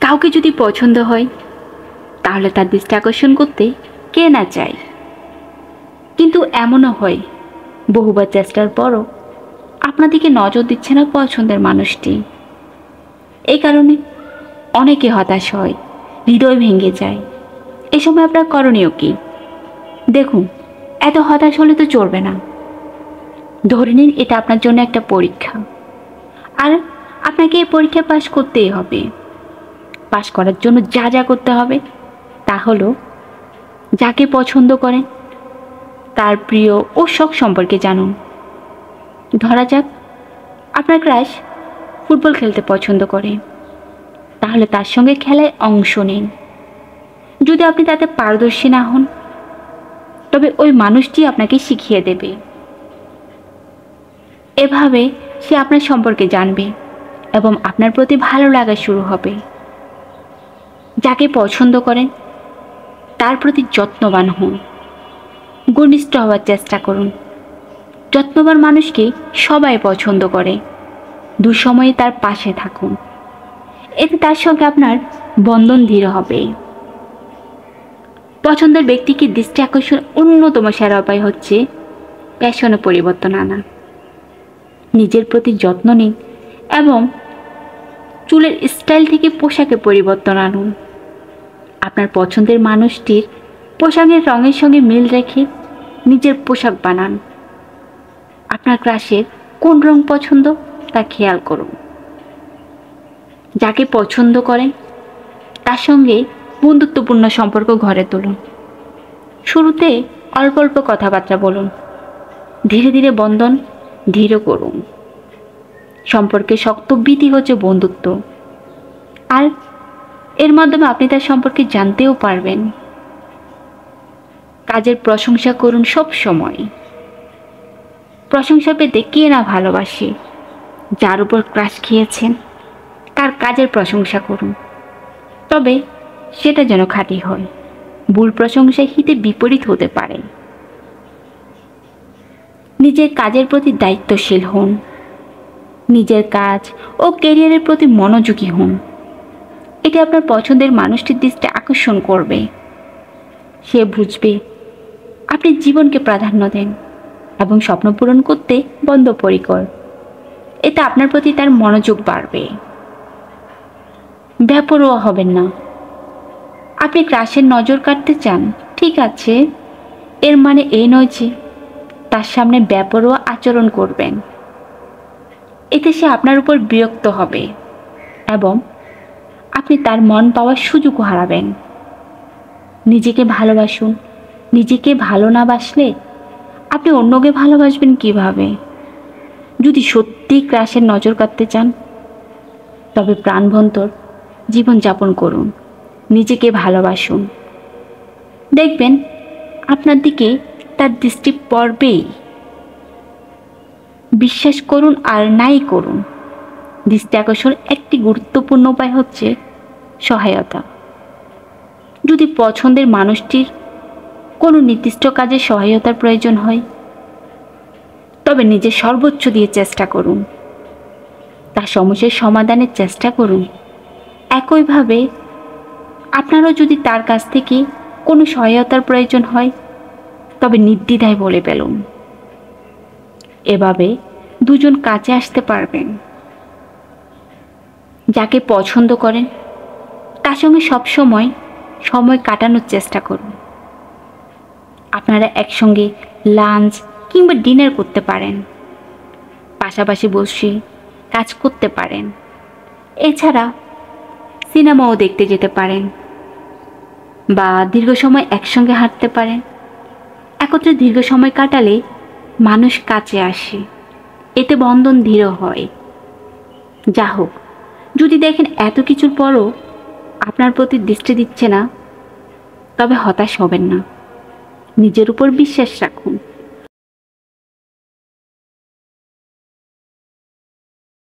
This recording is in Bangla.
কাউকে যদি পছন্দ হয় তাহলে তার দৃষ্টি আকর্ষণ করতে কে না চায়। কিন্তু এমনও হয় বহুবার চেষ্টার পরও আপনার দিকে নজর দিচ্ছে না পছন্দের মানুষটি। এই কারণে অনেকে হতাশ হয়, হৃদয় ভেঙে যায়। এই সময় আপনার করণীয় কি? দেখুন, এত হতাশ হলে তো চলবে না। ধরে নিন এটা আপনার জন্য একটা পরীক্ষা, আর আপনাকে এই পরীক্ষা পাশ করতেই হবে। পাশ করার জন্য যা যা করতে হবে তা হলো যাকে পছন্দ করেন তার প্রিয় ও শখ সম্পর্কে জানুন। ধরা যাক আপনার ক্রাশ ফুটবল খেলতে পছন্দ করে, তাহলে তার সঙ্গে খেলায় অংশ নিন। যদি আপনি তাতে পারদর্শী না হন তবে ওই মানুষটি আপনাকে শিখিয়ে দেবে। এভাবে সে আপনার সম্পর্কে জানবে এবং আপনার প্রতি ভালো লাগা শুরু হবে। যাকে পছন্দ করেন তার প্রতি যত্নবান হন, ঘনিষ্ঠ হওয়ার চেষ্টা করুন। যত্নবান মানুষকে সবাই পছন্দ করে। দুঃসময়ে তার পাশে থাকুন, এতে তার সঙ্গে আপনার বন্ধন দৃঢ় হবে। পছন্দের ব্যক্তিকে দৃষ্টি আকর্ষণ অন্যতম সেরা উপায় হচ্ছে প্যাশনে পরিবর্তন আনা। নিজের প্রতি যত্ন নিন এবং চুলের স্টাইল থেকে পোশাকে পরিবর্তন আনুন। আপনার পছন্দের মানুষটির পোশাকের রঙের সঙ্গে মিল রেখে নিজের পোশাক বানান। আপনার ক্রাশের কোন রং পছন্দ তা খেয়াল করুন। যাকে পছন্দ করেন তার সঙ্গে বন্ধুত্বপূর্ণ সম্পর্ক গড়ে তুলুন। শুরুতে অল্প অল্প কথাবার্তা বলুন, ধীরে ধীরে বন্ধন দৃঢ় করুন। সম্পর্কে শক্ত ভিত্তি হচ্ছে বন্ধুত্ব, আর এর মাধ্যমে আপনি তার সম্পর্কে জানতেও পারবেন। কাজের প্রশংসা করুন সব সময়। প্রশংসা পেতে কে না ভালোবাসে? যার উপর ক্রাশ খেয়েছেন তার কাজের প্রশংসা করুন, তবে সেটা যেন খাঁটি হয়। ভুল প্রশংসায় হিতে বিপরীত হতে পারে। নিজের কাজের প্রতি দায়িত্বশীল হন। নিজের কাজ ও ক্যারিয়ারের প্রতি মনোযোগী হন। এটি আপনার পছন্দের মানুষটির দৃষ্টি আকর্ষণ করবে। সে বুঝবে আপনি জীবনকে প্রাধান্য দেন এবং স্বপ্ন পূরণ করতে বদ্ধপরিকর। এতে আপনার প্রতি তার মনোযোগ বাড়বে। বেপরোয়া হবেন না। আপনি ক্রাশের নজর কাটতে চান, ঠিক আছে, এর মানে এই নয় যে তার সামনে বেপরোয়া আচরণ করবেন। এতে সে আপনার উপর বিরক্ত হবে এবং আপনি তার মন পাওয়ার সুযোগও হারাবেন। নিজেকে ভালোবাসুন। নিজেকে ভালো না বাসলে আপনি অন্যকে ভালোবাসবেন কিভাবে? যদি সত্যি ক্রাশের নজর কাটতে চান তবে প্রাণবন্তর জীবনযাপন করুন। নিজেকে ভালোবাসুন। দেখবেন আপনার দিকে তার দৃষ্টি পড়বেই। বিশ্বাস করুন আর নাই করুন, দৃষ্টি আকর্ষণ একটি গুরুত্বপূর্ণ উপায় হচ্ছে সহায়তা। যদি পছন্দের মানুষটির কোনো নির্দিষ্ট কাজে সহায়তার প্রয়োজন হয় তবে নিজের সর্বোচ্চ দিয়ে চেষ্টা করুন। তার সমস্যার সমাধানের চেষ্টা করুন। একইভাবে আপনারও যদি তার কাছ থেকে কোনো সহায়তার প্রয়োজন হয় তবে নির্দ্বিধায় বলে ফেলুন। এভাবে দুজন কাছে আসতে পারবেন। যাকে পছন্দ করেন তার সঙ্গে সবসময় সময় কাটানোর চেষ্টা করুন। আপনারা একসঙ্গে লাঞ্চ কিংবা ডিনার করতে পারেন, পাশাপাশি বসে কাজ করতে পারেন। এছাড়া সিনেমাও দেখতে যেতে পারেন বা দীর্ঘ সময় একসঙ্গে হাঁটতে পারেন। একত্রে দীর্ঘ সময় কাটালে মানুষ কাছে আসে, এতে বন্ধন দৃঢ় হয়। যা হোক, যদি দেখেন এত কিছুর পরও আপনার প্রতি দৃষ্টি দিচ্ছে না তবে হতাশ হবেন না। নিজের উপর বিশ্বাস রাখুন।